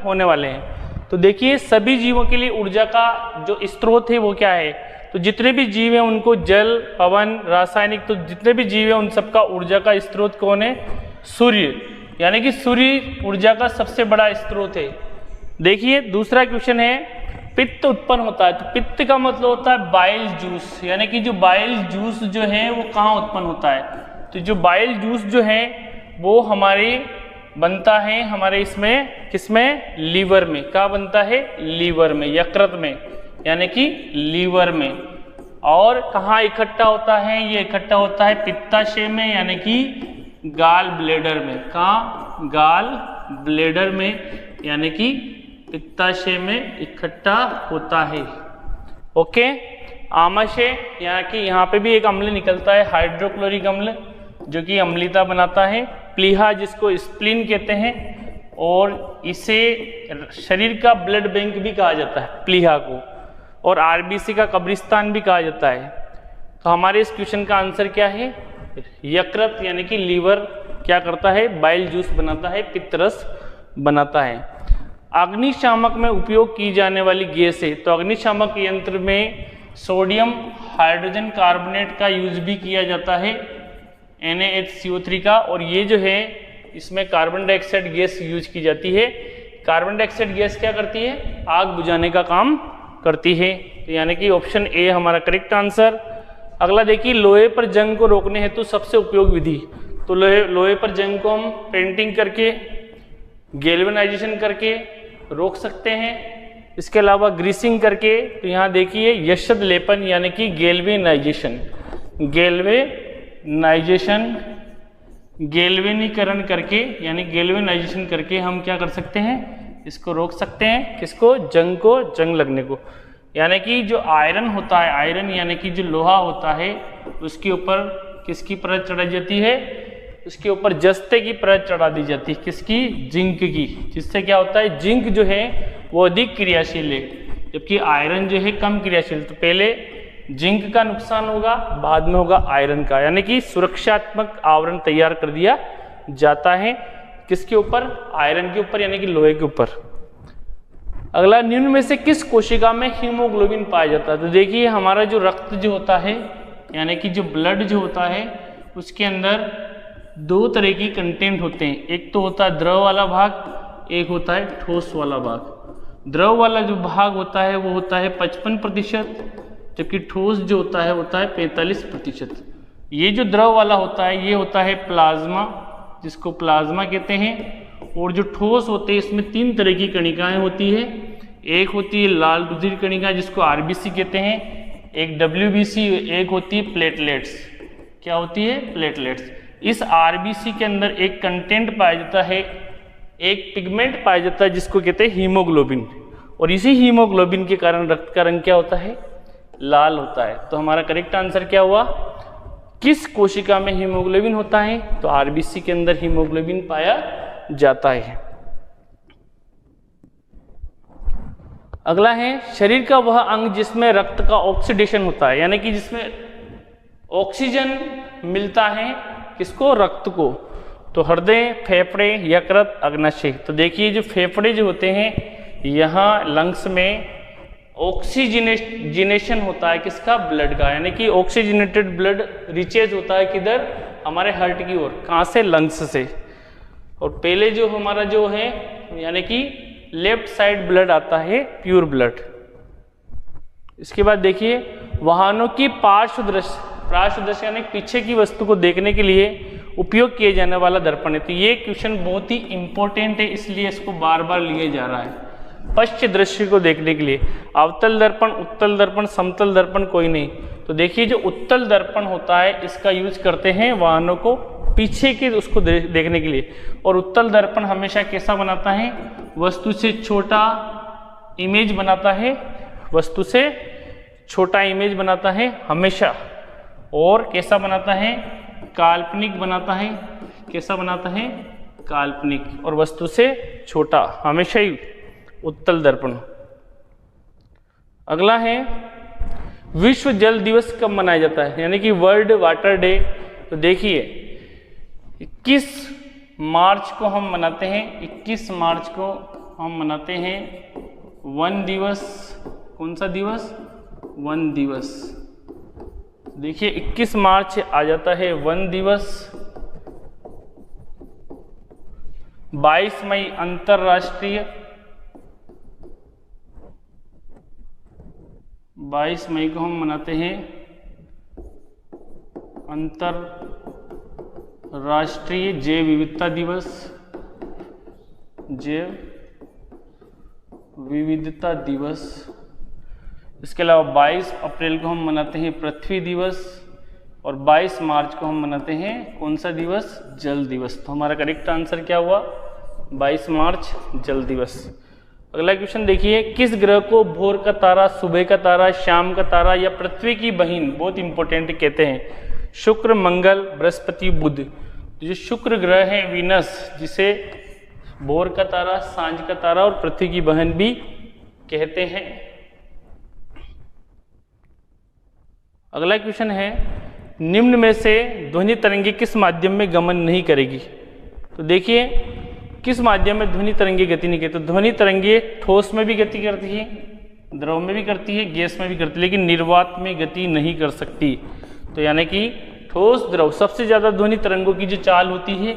होने वाले हैं। तो देखिए सभी जीवों के लिए ऊर्जा का जो स्रोत है वो क्या है, तो जितने भी जीव हैं उनको जल, पवन, रासायनिक, तो जितने भी जीव हैं उन सबका ऊर्जा का स्रोत कौन है, सूर्य, यानी कि सूर्य ऊर्जा का सबसे बड़ा स्रोत है। देखिए दूसरा क्वेश्चन है, पित्त उत्पन्न होता है, तो पित्त का मतलब होता है बाइल जूस, यानी कि जो बाइल जूस जो है वो कहाँ उत्पन्न होता है, तो जो बाइल जूस जो है वो हमारे बनता है हमारे इसमें किसमें, लीवर में। क्या बनता है, लीवर में, यकृत में, यानी कि लीवर में। और कहाँ इकट्ठा होता है, ये इकट्ठा होता है पित्ताशय में, यानी कि गाल ब्लेडर में। कहाँ, गाल ब्लेडर में, यानी कि पित्ताशय में इकट्ठा होता है। ओके, आमाशय, यहाँ की यहाँ पे भी एक अम्ल निकलता है, हाइड्रोक्लोरिक अम्ल, जो कि अम्लता बनाता है। प्लीहा, जिसको स्प्लीन कहते हैं, और इसे शरीर का ब्लड बैंक भी कहा जाता है प्लीहा को, और आरबीसी का कब्रिस्तान भी कहा जाता है। तो हमारे इस क्वेश्चन का आंसर क्या है, यकृत, यानी कि लीवर क्या करता है, बाइल जूस बनाता है, पित्तरस बनाता है। अग्निशामक में उपयोग की जाने वाली गैस है, तो अग्निशामक यंत्र में सोडियम हाइड्रोजन कार्बोनेट का यूज भी किया जाता है, NaHCO3 का, और ये जो है इसमें कार्बन डाइऑक्साइड गैस यूज की जाती है। कार्बन डाइऑक्साइड गैस क्या करती है, आग बुझाने का काम करती है, तो यानी कि ऑप्शन ए हमारा करेक्ट आंसर। अगला देखिए, लोहे पर जंग को रोकने हेतु सबसे उपयोग विधि, तो लोहे पर जंग को हम पेंटिंग करके, गैल्वेनाइजेशन करके रोक सकते हैं। इसके अलावा ग्रीसिंग करके, तो यहाँ देखिए यशद लेपन, यानी कि गैल्वेनाइजेशन, गैल्वेनीकरण करके, यानी गैल्वेनाइजेशन करके हम क्या कर सकते हैं, इसको रोक सकते हैं। किसको, जंग को, जंग लगने को। यानी कि जो आयरन होता है, आयरन यानी कि जो लोहा होता है, उसके ऊपर किसकी परत चढ़ाई जाती है, उसके ऊपर जस्ते की परत चढ़ा दी जाती है, किसकी, जिंक की, जिससे क्या होता है, जिंक जो है वो अधिक क्रियाशील है, जबकि आयरन जो है कम क्रियाशील। तो पहले जिंक का नुकसान होगा, बाद में होगा आयरन का, यानी कि सुरक्षात्मक आवरण तैयार कर दिया जाता है, किसके ऊपर, आयरन के ऊपर, यानी कि लोहे के ऊपर। अगला, निम्न में से किस कोशिका में हीमोग्लोबिन पाया जाता है, तो देखिए हमारा जो रक्त जो होता है, यानी कि जो ब्लड जो होता है, उसके अंदर दो तरह की कंटेंट होते हैं, एक तो होता है द्रव वाला भाग, एक होता है ठोस वाला भाग। द्रव वाला जो भाग होता है वो होता है 55%, जबकि ठोस जो होता है 45%। ये जो द्रव वाला होता है ये होता है प्लाज्मा, जिसको प्लाज्मा कहते हैं, और जो ठोस होते हैं इसमें 3 तरह की कणिकाएं होती है। एक होती है लाल रुधिर कणिका, जिसको आरबीसी कहते हैं, एक डब्ल्यूबीसी, एक होती है प्लेटलेट्स। क्या होती है, प्लेटलेट्स। इस आरबीसी के अंदर एक कंटेंट पाया जाता है, एक पिगमेंट पाया जाता है, जिसको कहते हैं हीमोग्लोबिन, और इसी हीमोग्लोबिन के कारण रक्त का रंग क्या होता है, लाल होता है। तो हमारा करेक्ट आंसर क्या हुआ, किस कोशिका में हीमोग्लोबिन होता है, तो आरबीसी के अंदर हीमोग्लोबिन पाया जाता है। अगला है, शरीर का वह अंग जिसमें रक्त का ऑक्सीडेशन होता है, यानी कि जिसमें ऑक्सीजन मिलता है, किसको, रक्त को, तो हृदय, फेफड़े, यकृत, अग्नाशय। तो देखिए जो फेफड़े जो होते हैं, यहाँ लंग्स में ऑक्सीजनेशन होता है, किसका, ब्लड का, यानी कि ऑक्सीजनेटेड ब्लड रिचेज होता है किधर, हमारे हार्ट की ओर, कहाँ से, लंग्स से। और पहले जो हमारा जो है, यानी कि लेफ्ट साइड ब्लड आता है, प्योर ब्लड। इसके बाद देखिए, वाहनों की पार्श्व दृश्य यानी पीछे की वस्तु को देखने के लिए उपयोग किए जाने वाला दर्पण है। तो ये क्वेश्चन बहुत ही इंपॉर्टेंट है, इसलिए इसको बार बार लिया जा रहा है। पश्च दृश्य को देखने के लिए अवतल दर्पण, उत्तल दर्पण, समतल दर्पण कोई नहीं। तो देखिए जो उत्तल दर्पण होता है इसका यूज करते हैं वाहनों को पीछे के उसको देखने के लिए। और उत्तल दर्पण हमेशा कैसा बनाता है, वस्तु से छोटा इमेज बनाता है, वस्तु से छोटा इमेज बनाता है हमेशा। और कैसा बनाता है, काल्पनिक बनाता है। कैसा बनाता है, काल्पनिक, और वस्तु से छोटा हमेशा ही उत्तल दर्पण। अगला है विश्व जल दिवस कब मनाया जाता है, यानी कि वर्ल्ड वाटर डे। तो देखिए 21 मार्च को हम मनाते हैं, 21 मार्च को हम मनाते हैं वन दिवस। कौन सा दिवस? वन दिवस। देखिए 21 मार्च आ जाता है वन दिवस। 22 मई अंतर्राष्ट्रीय, 22 मई को हम मनाते हैं अंतर्राष्ट्रीय जैव विविधता दिवस। जैव विविधता दिवस। इसके अलावा 22 अप्रैल को हम मनाते हैं पृथ्वी दिवस और 22 मार्च को हम मनाते हैं कौन सा दिवस? जल दिवस। तो हमारा करेक्ट आंसर क्या हुआ? 22 मार्च जल दिवस। अगला क्वेश्चन देखिए, किस ग्रह को भोर का तारा, सुबह का तारा, शाम का तारा या पृथ्वी की बहिन, बहुत इंपॉर्टेंट, कहते हैं? शुक्र, मंगल, बृहस्पति, बुध। जो शुक्र ग्रह है वीनस, जिसे भोर का तारा, सांझ का तारा और पृथ्वी की बहन भी कहते हैं। अगला क्वेश्चन है, निम्न में से ध्वनि तरंगे किस माध्यम में गमन नहीं करेगी? तो देखिए किस माध्यम में ध्वनि तरंगे गति नहीं करती? तो ध्वनि तरंगे ठोस में भी गति करती है, द्रव में भी करती है, गैस में भी करती है, लेकिन निर्वात में गति नहीं कर सकती। तो यानी कि ठोस, द्रव, सबसे ज़्यादा ध्वनि तरंगों की जो चाल होती है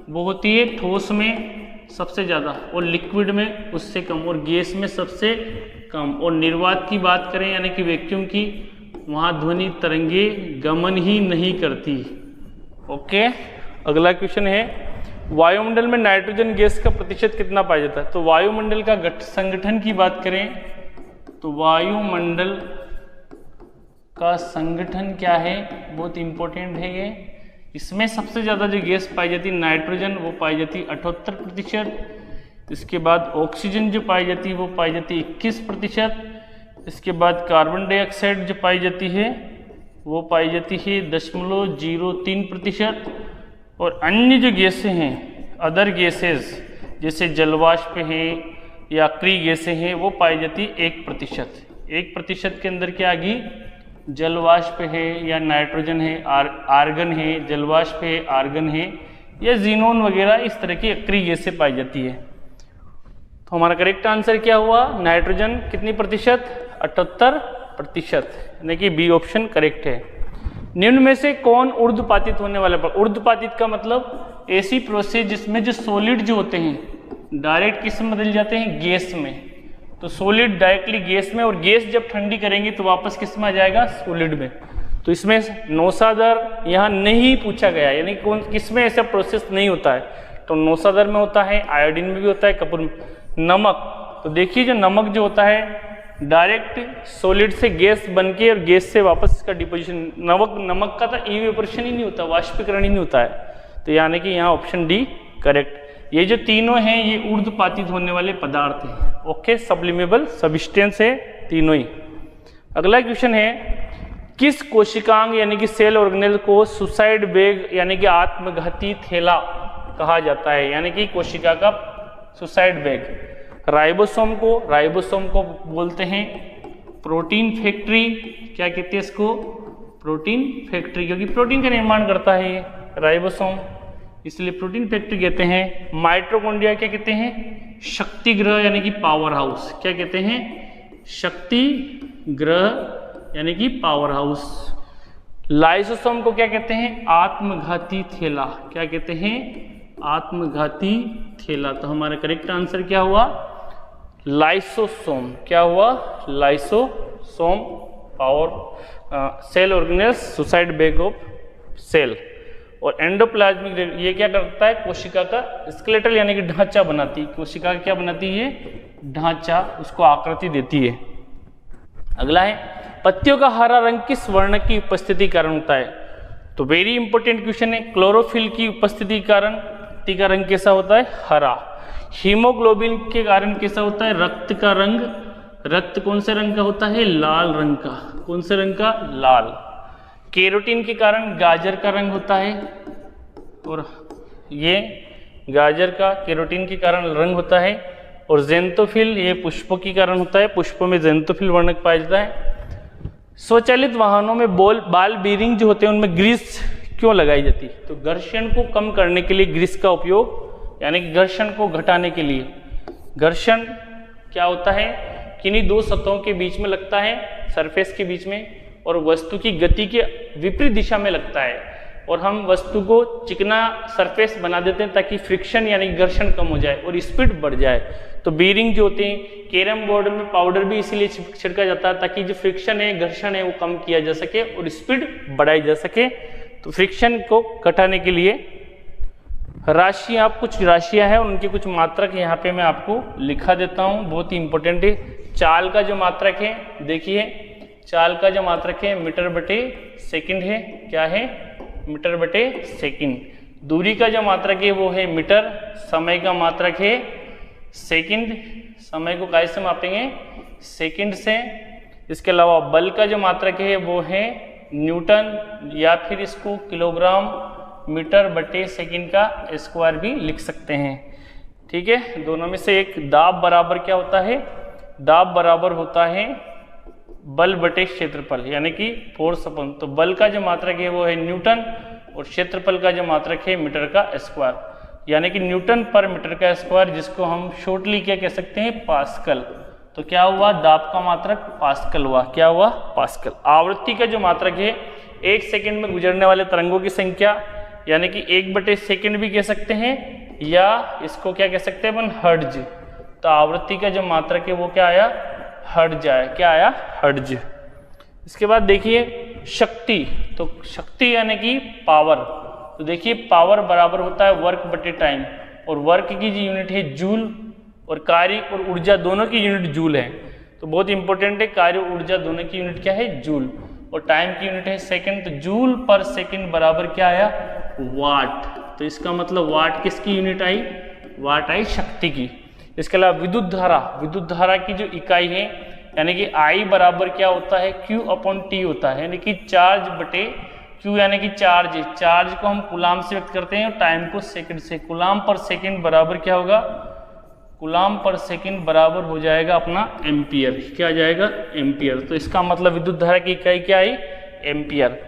वो होती है ठोस में सबसे ज़्यादा, और लिक्विड में उससे कम, और गैस में सबसे कम। और निर्वात की बात करें यानी कि वैक्यूम की, वहाँ ध्वनि तरंगे गमन ही नहीं करती। ओके। अगला क्वेश्चन है, वायुमंडल में नाइट्रोजन गैस का प्रतिशत कितना पाया जाता है? तो वायुमंडल का संगठन की बात करें तो वायुमंडल का संगठन क्या है? बहुत इंपॉर्टेंट है ये। इसमें सबसे ज़्यादा जो गैस पाई जाती है नाइट्रोजन, वो पाई जाती है 78%। इसके बाद ऑक्सीजन जो पाई जाती है वो पाई जाती है 21%। इसके बाद कार्बन डाइऑक्साइड जो पाई जाती है वो पाई जाती है 0.03%। और अन्य जो गैसें हैं, अदर गैसेस, जैसे जलवाष्प है या अक्रिय गैसें हैं, वो पाई जाती 1%। 1% के अंदर क्या आ गई? जलवाष्प है या नाइट्रोजन है, आर्गन है, जलवाष्प है, आर्गन है, या जीनोन वगैरह, इस तरह की अक्रिय गैसें पाई जाती है। तो हमारा करेक्ट आंसर क्या हुआ? नाइट्रोजन कितनी प्रतिशत? 78%, यानी कि बी ऑप्शन करेक्ट है। निम्न में से कौन ऊर्ध्वपातित होने वाला? ऊर्ध्वपातित का मतलब ऐसी प्रोसेस जिसमें जो सॉलिड जो होते हैं डायरेक्ट किस में बदल जाते हैं? गैस में। तो सॉलिड डायरेक्टली गैस में, और गैस जब ठंडी करेंगे तो वापस किस में आ जाएगा? सॉलिड में। तो इसमें नौसादर यहाँ नहीं पूछा गया, यानी कौन किस में ऐसा प्रोसेस नहीं होता है। तो नौसादर में होता है, आयोडीन में भी होता है, कपूर में। नमक, तो देखिए जो नमक जो होता है डायरेक्ट सॉलिड से गैस बनके और गैस से वापस इसका डिपोजिशन, नमक का तो इवेपोरेशन ही नहीं होता, वाष्पीकरण ही नहीं होता है। तो यानी कि यहाँ ऑप्शन डी करेक्ट। ये जो तीनों हैं ये ऊर्ध्वपातित होने वाले पदार्थ हैं। ओके, सब्लिमेबल सब्सटेंस है तीनों ही। अगला क्वेश्चन है, किस कोशिकांग यानी कि सेल ऑर्गेनेल को सुसाइड बैग यानी कि आत्मघाती थैला कहा जाता है? यानी कि कोशिका का सुसाइड बैग। राइबोसोम को बोलते हैं प्रोटीन फैक्ट्री। क्या कहते हैं इसको? प्रोटीन फैक्ट्री, क्योंकि प्रोटीन का निर्माण करता है ये राइबोसोम, इसलिए प्रोटीन फैक्ट्री कहते हैं। माइटोकॉन्ड्रिया क्या कहते हैं? शक्ति ग्रह यानी कि पावर हाउस। क्या कहते हैं? शक्ति ग्रह यानी कि पावर हाउस। लाइसोसोम को क्या कहते हैं? आत्मघाती थैला। क्या कहते हैं? आत्मघाती थैला। तो हमारा करेक्ट आंसर क्या हुआ? लाइसोसोम। क्या हुआ? Lysosome, power cell organelles, suicide bag of cell. और एंडोप्लाज्मिक ये क्या करता है? कोशिका का स्केलेटल यानी कि ढांचा बनाती है। कोशिका क्या बनाती है? ढांचा, उसको आकृति देती है। अगला है, पत्तियों का हरा रंग किस वर्ण की उपस्थिति के कारण होता है? तो वेरी इंपॉर्टेंट क्वेश्चन है। क्लोरोफिल की उपस्थिति के कारण पत्ती का रंग कैसा होता है? हरा। हीमोग्लोबिन के कारण कैसा होता है? रक्त का रंग, रक्त कौन से रंग का होता है? लाल रंग का। कौन से रंग का? लाल। कैरोटीन के कारण गाजर का रंग होता है, और ये गाजर का कैरोटीन के कारण रंग होता है। और जेंथोफिल ये पुष्पों के कारण होता है, पुष्पों में जेंथोफिल वर्णक पाया जाता है। स्वचालित वाहनों में बाल बीरिंग जो होते हैं उनमें ग्रीस क्यों लगाई जाती है? तो घर्षण को कम करने के लिए ग्रीस का उपयोग, यानी कि घर्षण को घटाने के लिए। घर्षण क्या होता है, किन्हीं दो सतहों के बीच में लगता है, सरफेस के बीच में, और वस्तु की गति के विपरीत दिशा में लगता है, और हम वस्तु को चिकना सरफेस बना देते हैं ताकि फ्रिक्शन यानी घर्षण कम हो जाए और स्पीड बढ़ जाए। तो बीरिंग जो होते हैं, कैरम बोर्ड में पाउडर भी इसीलिए छिड़का जाता है ताकि जो फ्रिक्शन है, घर्षण है, वो कम किया जा सके और स्पीड बढ़ाई जा सके। तो फ्रिक्शन को घटाने के लिए राशियाँ, कुछ राशियाँ हैं, उनके कुछ मात्रक यहाँ पे मैं आपको लिखा देता हूँ, बहुत ही इंपॉर्टेंट है। चाल का जो मात्रक है, देखिए चाल का जो मात्रक है मीटर बटे सेकंड है, क्या है, मीटर बटे सेकंड। दूरी का जो मात्रक है वो है मीटर, समय का मात्रक है सेकंड, समय को कैसे मापेंगे, सेकंड से। इसके अलावा बल का जो मात्रक है वो है न्यूटन, या फिर इसको किलोग्राम मीटर बटे सेकंड का स्क्वायर भी लिख सकते हैं, ठीक है। दोनों में से एक। दाब बराबर क्या होता है, दाब बराबर होता है बल बटे क्षेत्रफल, यानी कि फोर्स अपन। तो बल का जो मात्रक है वो है न्यूटन, और क्षेत्रफल का जो मात्रक है मीटर का स्क्वायर, यानी कि न्यूटन पर मीटर का स्क्वायर, जिसको हम शॉर्टली क्या कह सकते हैं, पास्कल। तो क्या हुआ, दाब का मात्रक पास्कल हुआ, क्या हुआ, पास्कल। आवृत्ति का जो मात्रक है, 1 सेकंड में गुजरने वाले तरंगों की संख्या, यानी कि 1 बटे सेकंड भी कह सकते हैं, या इसको क्या कह सकते हैं अपन, हर्ट्ज। तो आवृत्ति का जो मात्रक है वो क्या आया, हर्ट्ज आया, क्या आया, हर्ट्ज। इसके बाद देखिए शक्ति, तो शक्ति यानी कि पावर। तो देखिए पावर बराबर होता है वर्क बटे टाइम, और वर्क की जो यूनिट है जूल, और कार्य और ऊर्जा दोनों की यूनिट जूल है। तो बहुत इंपॉर्टेंट है, कार्य और ऊर्जा दोनों की यूनिट क्या है, जूल, और टाइम की यूनिट है सेकंड। तो जूल पर सेकंड बराबर क्या आया, वाट। तो इसका मतलब वाट किसकी यूनिट आई, वाट आई शक्ति की। इसके अलावा विद्युत धारा, विद्युत धारा की जो इकाई है, यानी कि I बराबर क्या होता है, Q/T होता है, यानी कि चार्ज बटे Q, यानी कि चार्ज। चार्ज को हम कूलाम से व्यक्त करते हैं और टाइम को सेकंड से। कूलाम पर सेकंड बराबर क्या होगा, कूलाम पर सेकंड बराबर हो जाएगा अपना एम्पियर, क्या आ जाएगा, एम्पियर। तो इसका मतलब विद्युत धारा की इकाई क्या आई, एम्पियर।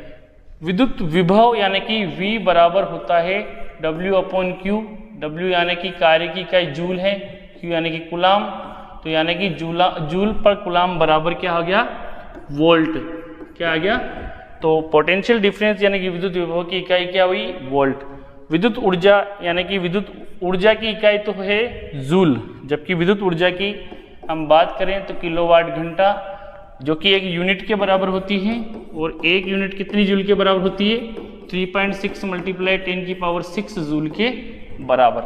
विद्युत विभव यानी कि V बराबर होता है W/Q। W यानी कि कार्य की इकाई जूल है, Q यानी कि कूलाम, तो यानी कि जूल पर कूलाम बराबर क्या हो गया, वोल्ट, क्या आ गया। तो पोटेंशियल डिफरेंस यानी कि विद्युत विभव की इकाई क्या हुई, वोल्ट। विद्युत ऊर्जा यानी कि विद्युत ऊर्जा की इकाई तो है जूल, जबकि विद्युत ऊर्जा की हम बात करें तो किलोवाट घंटा, जो कि एक यूनिट के बराबर होती है। और एक यूनिट कितनी जूल के बराबर होती है, 3.6 × 10⁶ जूल के बराबर।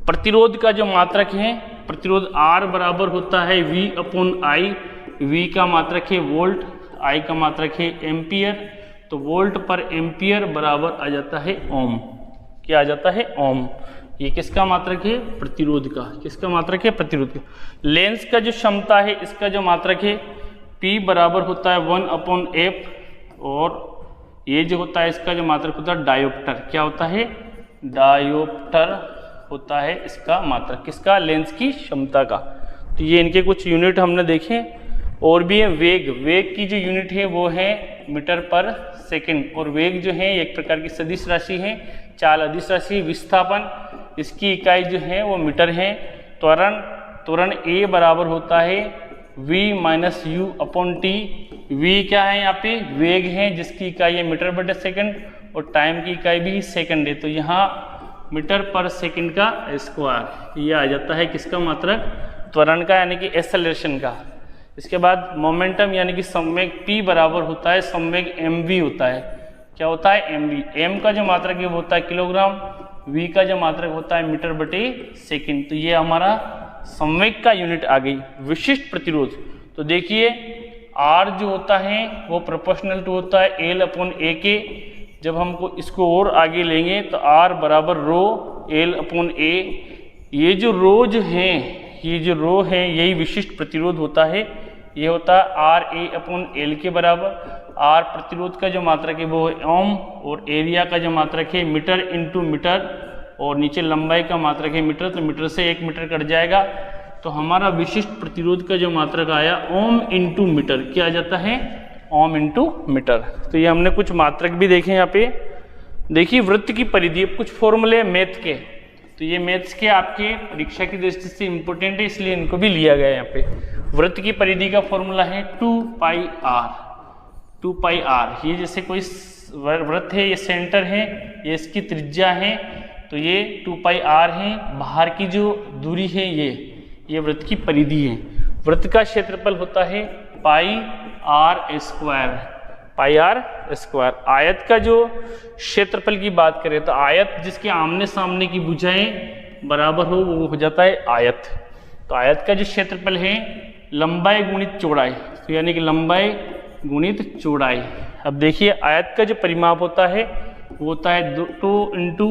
प्रतिरोध का जो मात्रक है, प्रतिरोध R बराबर होता है V/I। V का मात्रक है वोल्ट, I का मात्रक है एम्पियर। तो वोल्ट पर एम्पियर बराबर आ जाता है ओम, क्या आ जाता है, ओम। ये किसका मात्रक है, प्रतिरोध का। किसका मात्रक है, प्रतिरोध का। लेंस का जो क्षमता है, इसका जो मात्रक है P बराबर होता है 1/F, और ये जो होता है इसका जो मात्रक होता है डायोप्टर, क्या होता है, डायोप्टर होता है इसका मात्रक, किसका, लेंस की क्षमता का। तो ये इनके कुछ यूनिट हमने देखे। और भी है वेग, वेग की जो यूनिट है वो है मीटर पर सेकंड, और वेग जो है एक प्रकार की सदिश राशि है, चाल अदिश राशि। विस्थापन, इसकी इकाई जो है वो मीटर है। त्वरण, त्वरण A बराबर होता है V-U/T। V क्या है यहाँ पे, वेग है, जिसकी इकाई है मीटर बटे सेकंड, और टाइम की इकाई भी सेकंड है। तो यहाँ मीटर पर सेकंड का स्क्वायर, ये आ जाता है किसका मात्रक, त्वरण का, यानी कि एक्सेलरेशन का। इसके बाद मोमेंटम यानी कि संवेग P बराबर होता है संवेग mv होता है, क्या होता है, mv। m का जो मात्रक है वो होता है किलोग्राम, v का जो मात्रक होता है मीटर बटे सेकंड। तो ये हमारा संवेग का यूनिट आ गई। विशिष्ट प्रतिरोध, तो देखिए R जो होता है वो प्रोपोर्शनल टू होता है L/A के। जब हमको इसको और आगे लेंगे तो R बराबर रो L/A। ये जो रो जो है, ये जो रो है, यही विशिष्ट प्रतिरोध होता है। ये होता है RA/L के बराबर। R प्रतिरोध का जो मात्रक है वो है ओम, और एरिया का जो मात्रक है मीटर इंटू मीटर, और नीचे लंबाई का मात्रक है मीटर, तो मीटर से 1 मीटर कट जाएगा। तो हमारा विशिष्ट प्रतिरोध का जो मात्रक आया ओम इंटू मीटर, क्या आ जाता है, ओम इंटू मीटर। तो ये हमने कुछ मात्रक भी देखे यहाँ पे। देखिए वृत्त की परिधि, कुछ फॉर्मूले मैथ के। तो ये मैथ्स के आपके परीक्षा की दृष्टि से इंपॉर्टेंट है, इसलिए इनको भी लिया गया है यहाँ पे। वृत्त की परिधि का फॉर्मूला है 2πr। 2πr ये जैसे कोई वृत्त है, ये सेंटर है, ये इसकी त्रिज्या है, तो ये 2πr है। बाहर की जो दूरी है ये वृत्त की परिधि है। वृत्त का क्षेत्रफल होता है πr²। πr²। आयत का जो क्षेत्रफल की बात करें तो आयत जिसके आमने सामने की भुजाएं बराबर हो वो हो जाता है आयत। तो आयत का जो क्षेत्रफल है लंबाई गुणित चौड़ाई, तो यानी कि लंबाई गुणित चौड़ाई। अब देखिए आयत का जो परिमाप होता है वो होता है 2 इंटू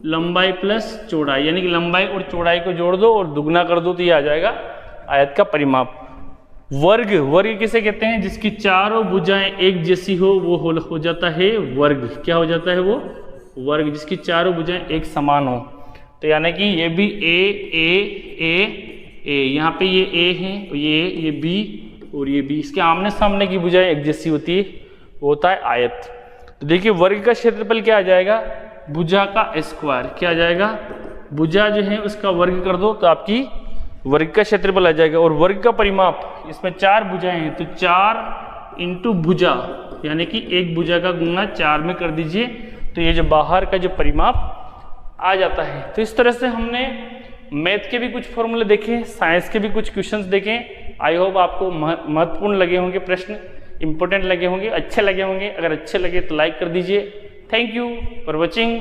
लंबाई प्लस चौड़ाई, यानी कि लंबाई और चौड़ाई को जोड़ दो और दुगना कर दो तो ये आ जाएगा आयत का परिमाप। वर्ग, वर्ग किसे कहते हैं? जिसकी चारों भुजाएं एक जैसी हो वो हो जाता है वर्ग। क्या हो जाता है वो? वर्ग, जिसकी चारों भुजाएं एक समान हो। तो यानी कि ये भी ए, यहाँ पे ये ए है, ये बी और ये बी, इसके आमने सामने की भुजाएं एक जैसी होती है, वो होता है आयत। तो देखिए वर्ग का क्षेत्रफल क्या आ जाएगा? भुजा का स्क्वायर। क्या आ जाएगा? भुजा जो है उसका वर्ग कर दो तो आपकी वर्ग का क्षेत्रफल आ जाएगा। और वर्ग का परिमाप, इसमें 4 भुजाएं हैं तो 4 इंटू भुजा, यानी कि एक भुजा का गुणा 4 में कर दीजिए तो ये जो बाहर का जो परिमाप आ जाता है। तो इस तरह से हमने मैथ के भी कुछ फॉर्मूले देखे, साइंस के भी कुछ क्वेश्चंस देखे। आई होप आपको महत्वपूर्ण लगे होंगे, प्रश्न इंपॉर्टेंट लगे होंगे, अच्छे लगे होंगे। अगर अच्छे लगे तो लाइक कर दीजिए। Thank you for watching.